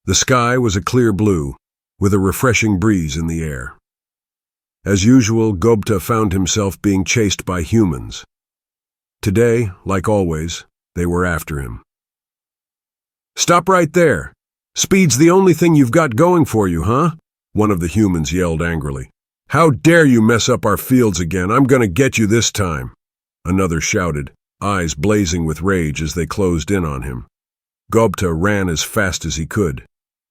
The sky was a clear blue, with a refreshing breeze in the air. As usual, Gobta found himself being chased by humans. Today, like always, they were after him. "Stop right there! Speed's the only thing you've got going for you, huh?" One of the humans yelled angrily. "How dare you mess up our fields again? I'm gonna get you this time!" Another shouted, eyes blazing with rage as they closed in on him. Gobta ran as fast as he could.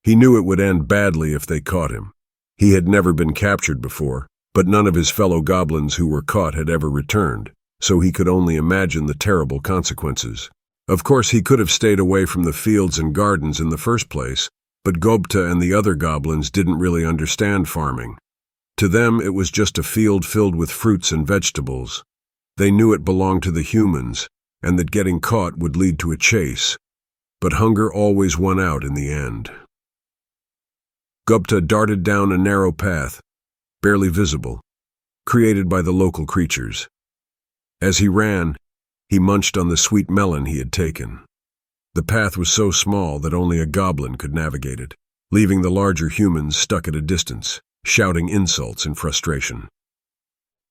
He knew it would end badly if they caught him. He had never been captured before, but none of his fellow goblins who were caught had ever returned, so he could only imagine the terrible consequences. Of course, he could have stayed away from the fields and gardens in the first place, but Gobta and the other goblins didn't really understand farming. To them, it was just a field filled with fruits and vegetables. They knew it belonged to the humans, and that getting caught would lead to a chase. But hunger always won out in the end. Gobta darted down a narrow path, barely visible, created by the local creatures. As he ran, he munched on the sweet melon he had taken. The path was so small that only a goblin could navigate it, leaving the larger humans stuck at a distance, shouting insults in frustration.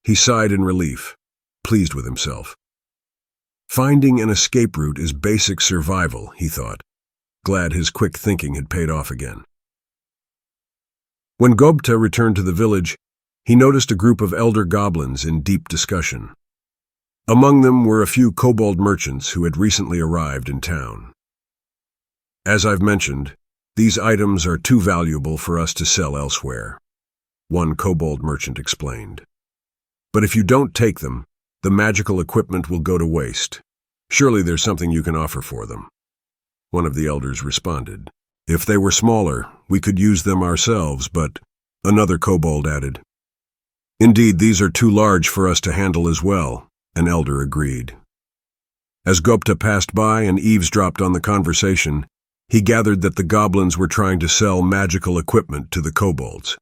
He sighed in relief, pleased with himself. Finding an escape route is basic survival, he thought, glad his quick thinking had paid off again. When Gobta returned to the village, he noticed a group of elder goblins in deep discussion. Among them were a few kobold merchants who had recently arrived in town. "As I've mentioned, these items are too valuable for us to sell elsewhere," one kobold merchant explained. "But if you don't take them, the magical equipment will go to waste. Surely there's something you can offer for them." One of the elders responded. "If they were smaller, we could use them ourselves, but," another kobold added. "Indeed, these are too large for us to handle as well," an elder agreed. As Gobta passed by and eavesdropped on the conversation, he gathered that the goblins were trying to sell magical equipment to the kobolds.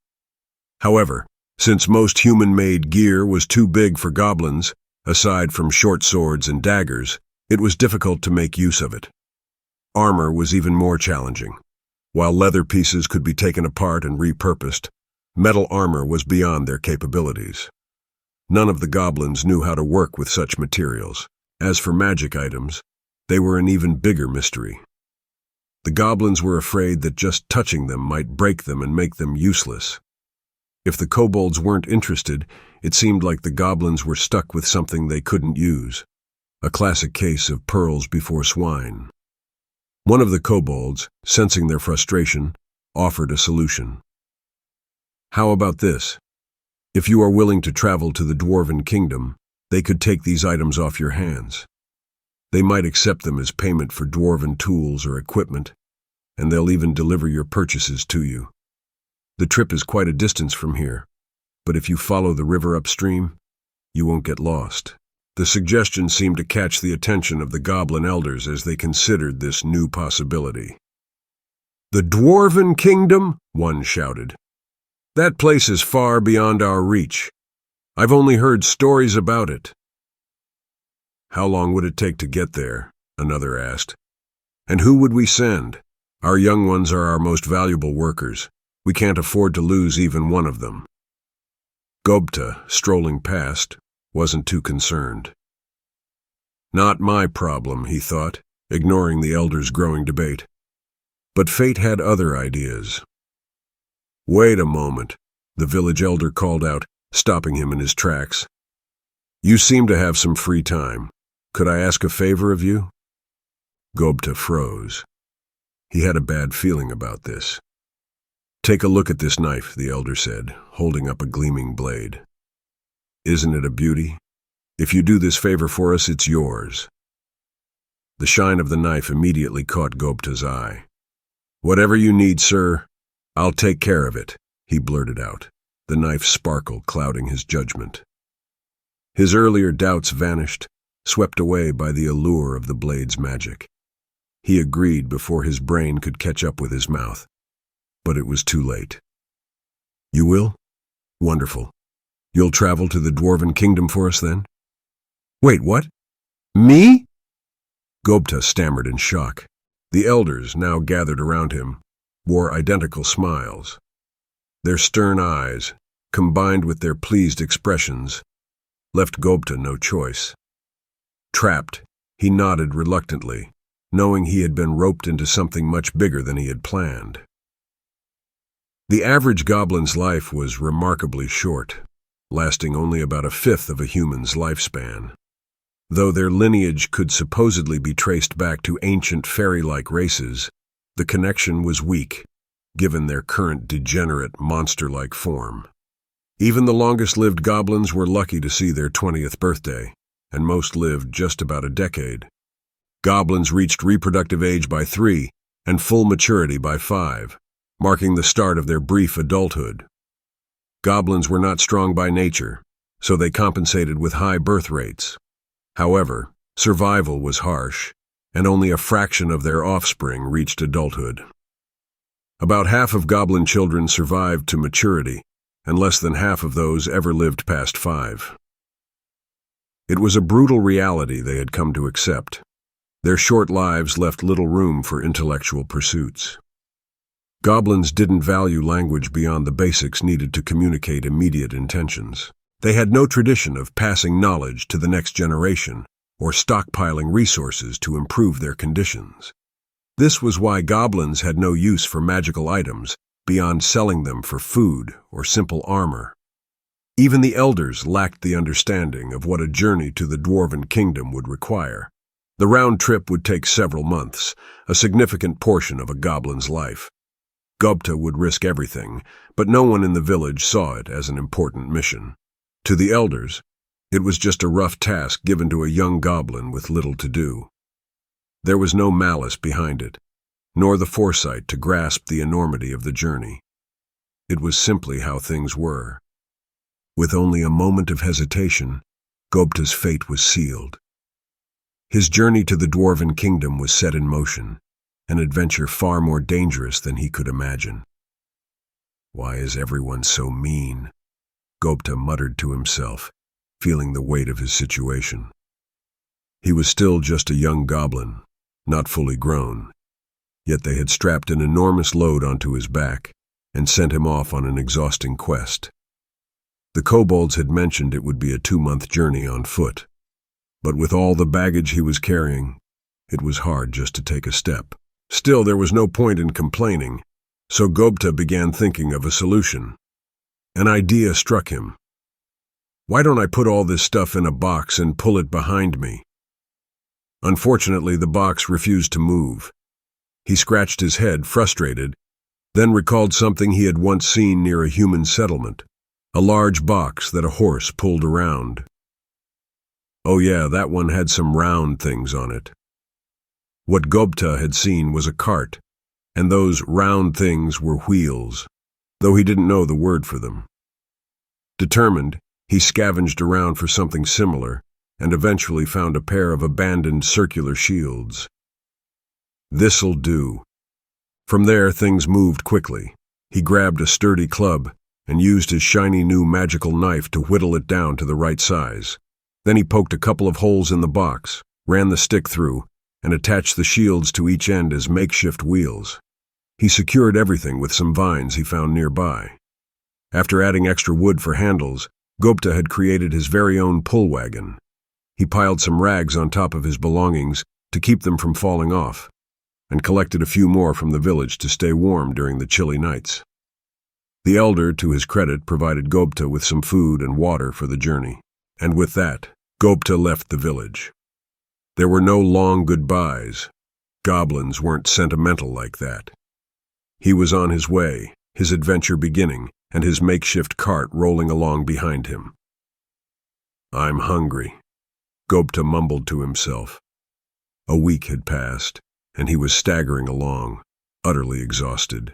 However, since most human-made gear was too big for goblins, aside from short swords and daggers, it was difficult to make use of it. Armor was even more challenging. While leather pieces could be taken apart and repurposed, metal armor was beyond their capabilities. None of the goblins knew how to work with such materials. As for magic items, they were an even bigger mystery. The goblins were afraid that just touching them might break them and make them useless. If the kobolds weren't interested, it seemed like the goblins were stuck with something they couldn't use. A classic case of pearls before swine. One of the kobolds, sensing their frustration, offered a solution. "How about this? If you are willing to travel to the Dwarven Kingdom, they could take these items off your hands. They might accept them as payment for Dwarven tools or equipment, and they'll even deliver your purchases to you. The trip is quite a distance from here, but if you follow the river upstream, you won't get lost." The suggestion seemed to catch the attention of the goblin elders as they considered this new possibility. "The Dwarven Kingdom?" one shouted. "That place is far beyond our reach. I've only heard stories about it." "How long would it take to get there?" another asked. "And who would we send? Our young ones are our most valuable workers. We can't afford to lose even one of them." Gobta, strolling past, wasn't too concerned. "Not my problem," he thought, ignoring the elders' growing debate. But fate had other ideas. "Wait a moment," the village elder called out, stopping him in his tracks. "You seem to have some free time. Could I ask a favor of you?" Gobta froze. He had a bad feeling about this. "Take a look at this knife," the elder said, holding up a gleaming blade. "Isn't it a beauty? If you do this favor for us, it's yours." The shine of the knife immediately caught Gobta's eye. "Whatever you need, sir, I'll take care of it," he blurted out, the knife's sparkle clouding his judgment. His earlier doubts vanished, swept away by the allure of the blade's magic. He agreed before his brain could catch up with his mouth, but it was too late. "You will? Wonderful. You'll travel to the Dwarven Kingdom for us then?" "Wait, what? Me?" Gobta stammered in shock. The elders, now gathered around him, wore identical smiles. Their stern eyes, combined with their pleased expressions, left Gobta no choice. Trapped, he nodded reluctantly, knowing he had been roped into something much bigger than he had planned. The average goblin's life was remarkably short, lasting only about a fifth of a human's lifespan. Though their lineage could supposedly be traced back to ancient fairy-like races, the connection was weak, given their current degenerate, monster-like form. Even the longest-lived goblins were lucky to see their 20th birthday, and most lived just about a decade. Goblins reached reproductive age by 3 and full maturity by 5, marking the start of their brief adulthood. Goblins were not strong by nature, so they compensated with high birth rates. However, survival was harsh, and only a fraction of their offspring reached adulthood. About half of goblin children survived to maturity, and less than half of those ever lived past 5. It was a brutal reality they had come to accept. Their short lives left little room for intellectual pursuits. Goblins didn't value language beyond the basics needed to communicate immediate intentions. They had no tradition of passing knowledge to the next generation or stockpiling resources to improve their conditions. This was why goblins had no use for magical items beyond selling them for food or simple armor. Even the elders lacked the understanding of what a journey to the dwarven kingdom would require. The round trip would take several months, a significant portion of a goblin's life. Gobta would risk everything, but no one in the village saw it as an important mission. To the elders, it was just a rough task given to a young goblin with little to do. There was no malice behind it, nor the foresight to grasp the enormity of the journey. It was simply how things were. With only a moment of hesitation, Gobta's fate was sealed. His journey to the dwarven kingdom was set in motion, an adventure far more dangerous than he could imagine. "Why is everyone so mean?" Gobta muttered to himself, feeling the weight of his situation. He was still just a young goblin, not fully grown, yet they had strapped an enormous load onto his back and sent him off on an exhausting quest. The kobolds had mentioned it would be a 2-month journey on foot, but with all the baggage he was carrying, it was hard just to take a step. Still, there was no point in complaining, so Gobta began thinking of a solution. An idea struck him. Why don't I put all this stuff in a box and pull it behind me? Unfortunately, the box refused to move. He scratched his head, frustrated, then recalled something he had once seen near a human settlement, a large box that a horse pulled around. Oh yeah, that one had some round things on it. What Gobta had seen was a cart, and those round things were wheels, though he didn't know the word for them. Determined, he scavenged around for something similar, and eventually found a pair of abandoned circular shields. This'll do. From there, things moved quickly. He grabbed a sturdy club and used his shiny new magical knife to whittle it down to the right size. Then he poked a couple of holes in the box, ran the stick through, and attached the shields to each end as makeshift wheels. He secured everything with some vines he found nearby. After adding extra wood for handles, Gobta had created his very own pull wagon. He piled some rags on top of his belongings to keep them from falling off, and collected a few more from the village to stay warm during the chilly nights. The elder, to his credit, provided Gobta with some food and water for the journey, and with that, Gobta left the village. There were no long goodbyes. Goblins weren't sentimental like that. He was on his way, his adventure beginning, and his makeshift cart rolling along behind him. "I'm hungry," Gobta mumbled to himself. A week had passed, and he was staggering along, utterly exhausted.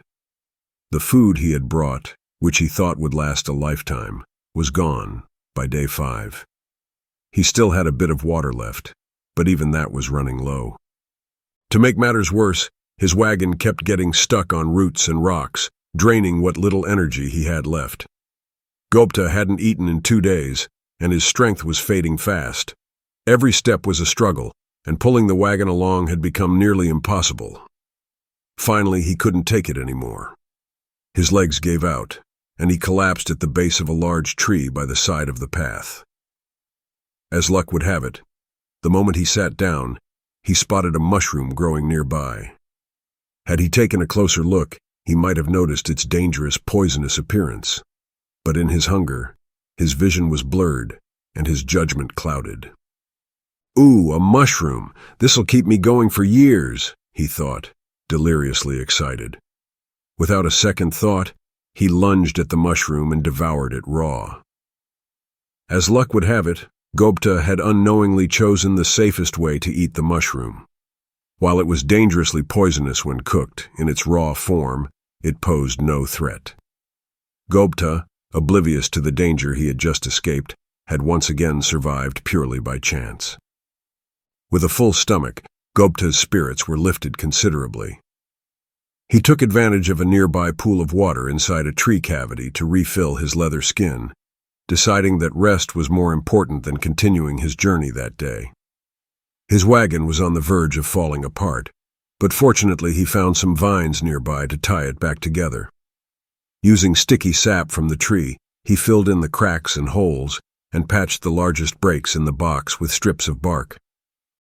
The food he had brought, which he thought would last a lifetime, was gone by day 5. He still had a bit of water left, but even that was running low. To make matters worse, his wagon kept getting stuck on roots and rocks, draining what little energy he had left. Gobta hadn't eaten in 2 days, and his strength was fading fast. Every step was a struggle, and pulling the wagon along had become nearly impossible. Finally, he couldn't take it anymore. His legs gave out, and he collapsed at the base of a large tree by the side of the path. As luck would have it, the moment he sat down, he spotted a mushroom growing nearby. Had he taken a closer look, he might have noticed its dangerous, poisonous appearance. But in his hunger, his vision was blurred and his judgment clouded. "Ooh, a mushroom! This'll keep me going for years," he thought, deliriously excited. Without a second thought, he lunged at the mushroom and devoured it raw. As luck would have it, Gobta had unknowingly chosen the safest way to eat the mushroom. While it was dangerously poisonous when cooked, in its raw form, it posed no threat. Gobta, oblivious to the danger he had just escaped, had once again survived purely by chance. With a full stomach, Gobta's spirits were lifted considerably. He took advantage of a nearby pool of water inside a tree cavity to refill his leather skin, deciding that rest was more important than continuing his journey that day. His wagon was on the verge of falling apart, but fortunately he found some vines nearby to tie it back together. Using sticky sap from the tree, he filled in the cracks and holes and patched the largest breaks in the box with strips of bark.